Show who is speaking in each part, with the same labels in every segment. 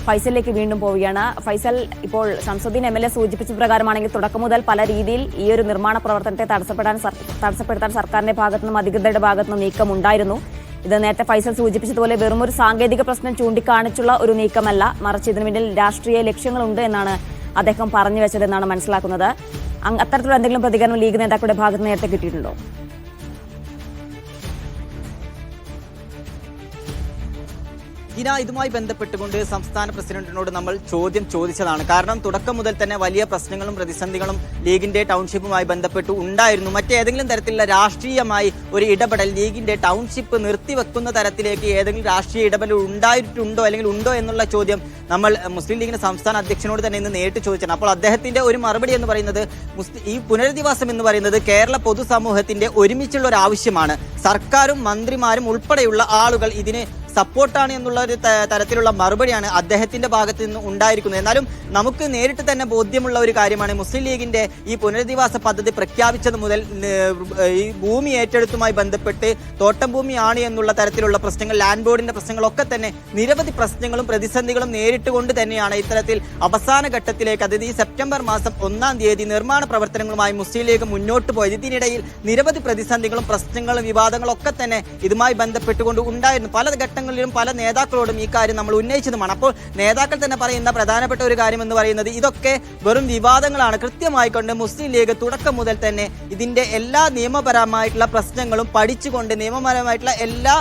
Speaker 1: ഫൈസലിലേക്ക് വീണ്ടും പോവുകയാണ്. ഫൈസൽ, ഇപ്പോൾ ഷംസുദ്ദീൻ MLA സൂചിപ്പിച്ച പ്രകാരമാണെങ്കിൽ തുടക്കം മുതൽ പല രീതിയിൽ ഈ ഒരു നിർമ്മാണ പ്രവർത്തനത്തെ തടസ്സപ്പെടുത്താൻ സർക്കാരിന്റെ ഭാഗത്തുനിന്നും അധികൃതരുടെ ഭാഗത്തുനിന്നും നീക്കമുണ്ടായിരുന്നു. ഇത് നേരത്തെ ഫൈസൽ സൂചിപ്പിച്ചതുപോലെ വെറുമൊരു സാങ്കേതിക പ്രശ്നം ചൂണ്ടിക്കാണിച്ചുള്ള ഒരു നീക്കമല്ല, മറിച്ച് ഇതിനു പിന്നിൽ രാഷ്ട്രീയ ലക്ഷ്യങ്ങളുണ്ട് എന്നാണ് അദ്ദേഹം പറഞ്ഞു വെച്ചതെന്നാണ് മനസ്സിലാക്കുന്നത്. അത്തരത്തിലുള്ള എന്തെങ്കിലും പ്രതികരണം ലീഗ് നേതാക്കളുടെ ഭാഗത്ത് നേരത്തെ കിട്ടിയിട്ടുണ്ടോ?
Speaker 2: ഇതുമായി ബന്ധപ്പെട്ടുകൊണ്ട് സംസ്ഥാന പ്രസിഡന്റിനോട് നമ്മൾ ചോദ്യം ചോദിച്ചതാണ്. കാരണം തുടക്കം മുതൽ തന്നെ വലിയ പ്രശ്നങ്ങളും പ്രതിസന്ധികളും ലീഗിന്റെ ടൗൺഷിപ്പുമായി ബന്ധപ്പെട്ട് ഉണ്ടായിരുന്നു. മറ്റേതെങ്കിലും തരത്തിലുള്ള രാഷ്ട്രീയമായി ഒരു ഇടപെടൽ ലീഗിന്റെ ടൗൺഷിപ്പ് നിർത്തിവെക്കുന്ന തരത്തിലേക്ക് ഏതെങ്കിലും രാഷ്ട്രീയ ഇടപെടൽ ഉണ്ടായിട്ടുണ്ടോ അല്ലെങ്കിൽ ഉണ്ടോ എന്നുള്ള ചോദ്യം നമ്മൾ മുസ്ലിം ലീഗിന്റെ സംസ്ഥാന അധ്യക്ഷനോട് തന്നെ ഇന്ന് നേരിട്ട് ചോദിച്ചാണ്. അപ്പോൾ അദ്ദേഹത്തിന്റെ ഒരു മറുപടി എന്ന് പറയുന്നത് ഈ പുനരധിവാസം എന്ന് പറയുന്നത് കേരള പൊതുസമൂഹത്തിന്റെ ഒരുമിച്ചുള്ള ഒരു ആവശ്യമാണ്. സർക്കാരും മന്ത്രിമാരും ഉൾപ്പെടെയുള്ള ആളുകൾ ഇതിന് സപ്പോർട്ടാണ് എന്നുള്ള ഒരു തരത്തിലുള്ള മറുപടിയാണ് അദ്ദേഹത്തിന്റെ ഭാഗത്ത് നിന്ന് ഉണ്ടായിരിക്കുന്നത്. എന്നാലും നമുക്ക് നേരിട്ട് തന്നെ ബോധ്യമുള്ള ഒരു കാര്യമാണ് മുസ്ലിം ലീഗിന്റെ ഈ പുനരധിവാസ പദ്ധതി പ്രഖ്യാപിച്ചത് മുതൽ ഈ ഭൂമി ഏറ്റെടുത്തുമായി ബന്ധപ്പെട്ട് തോട്ടം ഭൂമിയാണ് എന്നുള്ള തരത്തിലുള്ള പ്രശ്നങ്ങൾ, ലാൻഡ് ബോർഡിന്റെ പ്രശ്നങ്ങളൊക്കെ തന്നെ നിരവധി പ്രശ്നങ്ങളും പ്രതിസന്ധികളും നേരിട്ടുകൊണ്ട് തന്നെയാണ് ഇത്തരത്തിൽ അവസാന ഘട്ടത്തിലേക്ക്, അതായത് ഈ സെപ്റ്റംബർ മാസം 1-ാം തീയതി നിർമ്മാണ പ്രവർത്തനങ്ങളുമായി മുസ്ലിം ലീഗ് മുന്നോട്ട് പോയത്. ഇതിനിടയിൽ നിരവധി പ്രതിസന്ധികളും പ്രശ്നങ്ങളും വിവാദങ്ങളും ഒക്കെ തന്നെ ഇതുമായി ബന്ധപ്പെട്ടുകൊണ്ട് ഉണ്ടായിരുന്നു. പല ഘട്ടങ്ങളിലും പല നേതാക്കളോടും ഈ കാര്യം നമ്മൾ ഉന്നയിച്ചതുമാണ്. അപ്പോൾ നേതാക്കൾ തന്നെ പറയുന്ന പ്രധാനപ്പെട്ട ഒരു കാര്യം എന്ന് പറയുന്നത് ഇതൊക്കെ വെറും വിവാദങ്ങളാണ്. കൃത്യമായിക്കൊണ്ട് മുസ്ലിം ലീഗ് തുടക്കം മുതൽ തന്നെ ഇതിന്റെ എല്ലാ നിയമപരമായിട്ടുള്ള പ്രശ്നങ്ങളും പഠിച്ചുകൊണ്ട് നിയമപരമായിട്ടുള്ള എല്ലാ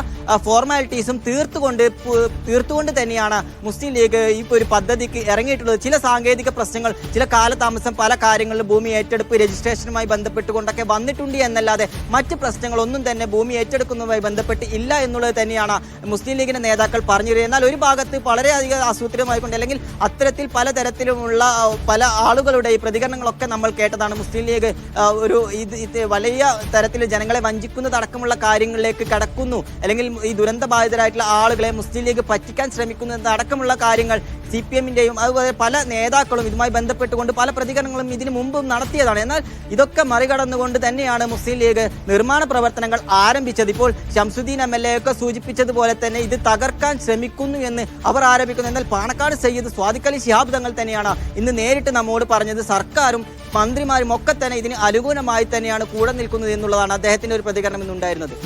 Speaker 2: ഫോർമാലിറ്റീസും തീർത്തുകൊണ്ട് തന്നെയാണ് മുസ്ലിം ലീഗ് ഈ ഒരു പദ്ധതിക്ക് ഇറങ്ങിയിട്ടുള്ളത്. ചില സാങ്കേതിക പ്രശ്നങ്ങൾ, ചില കാലതാമസം പല കാര്യങ്ങളിലും ഭൂമി ഏറ്റെടുപ്പ് രജിസ്ട്രേഷനുമായി ബന്ധപ്പെട്ടുകൊണ്ടൊക്കെ വന്നിട്ടുണ്ട് എന്നല്ലാതെ മറ്റ് പ്രശ്നങ്ങളൊന്നും തന്നെ ഭൂമി ഏറ്റെടുക്കുന്നതുമായി ബന്ധപ്പെട്ട് ഇല്ല എന്നുള്ളത് തന്നെയാണ് മുസ്ലിം ലീഗിന്റെ നേതാക്കൾ പറഞ്ഞിരുന്നത്. എന്നാൽ ഒരു ഭാഗത്ത് വളരെയധികം ആസൂത്രിതമായിക്കൊണ്ട് അല്ലെങ്കിൽ അത്തരത്തിൽ പലതരത്തിലുള്ള പല ആളുകളുടെ ഈ പ്രതികരണങ്ങളൊക്കെ നമ്മൾ കേട്ടതാണ്. മുസ്ലിം ലീഗ് ഇത് വലിയ തരത്തിൽ ജനങ്ങളെ വഞ്ചിക്കുന്നതടക്കമുള്ള കാര്യങ്ങളിലേക്ക് കടക്കുന്നു, അല്ലെങ്കിൽ ഈ ദുരന്ത ബാധിതരായിട്ടുള്ള ആളുകളെ മുസ്ലിം ലീഗ് പറ്റിക്കാൻ ശ്രമിക്കുന്നതടക്കമുള്ള കാര്യങ്ങൾ CPM-ന്റെയും അതുപോലെ പല നേതാക്കളും ഇതുമായി ബന്ധപ്പെട്ടുകൊണ്ട് പല പ്രതികരണങ്ങളും ഇതിനു മുമ്പും നടത്തിയതാണ്. എന്നാൽ ഇതൊക്കെ മറികടന്നുകൊണ്ട് തന്നെയാണ് മുസ്ലിം ലീഗ് നിർമ്മാണ പ്രവർത്തനങ്ങൾ ആരംഭിച്ചത്. ഇപ്പോൾ ഷംസുദ്ദീൻ MLA ഒക്കെ സൂചിപ്പിച്ചതുപോലെ തന്നെ ഇത് തകർക്കാൻ ശ്രമിക്കുന്നു എന്ന് അവർ ആരോപിക്കുന്നു. എന്നാൽ പാണക്കാട് സയ്യിദ് സ്വാദിഖ് അലി ശിഹാബ് തങ്ങൾ തന്നെയാണ് ഇന്ന് നേരിട്ട് നമ്മോട് പറഞ്ഞത് സർക്കാരും മന്ത്രിമാരും ഒക്കെ തന്നെ ഇതിന് അനുകൂലമായി തന്നെയാണ് കൂടെ നിൽക്കുന്നത് എന്നുള്ളതാണ് അദ്ദേഹത്തിന്റെ ഒരു പ്രതികരണം ഇന്നുണ്ടായിരുന്നത്.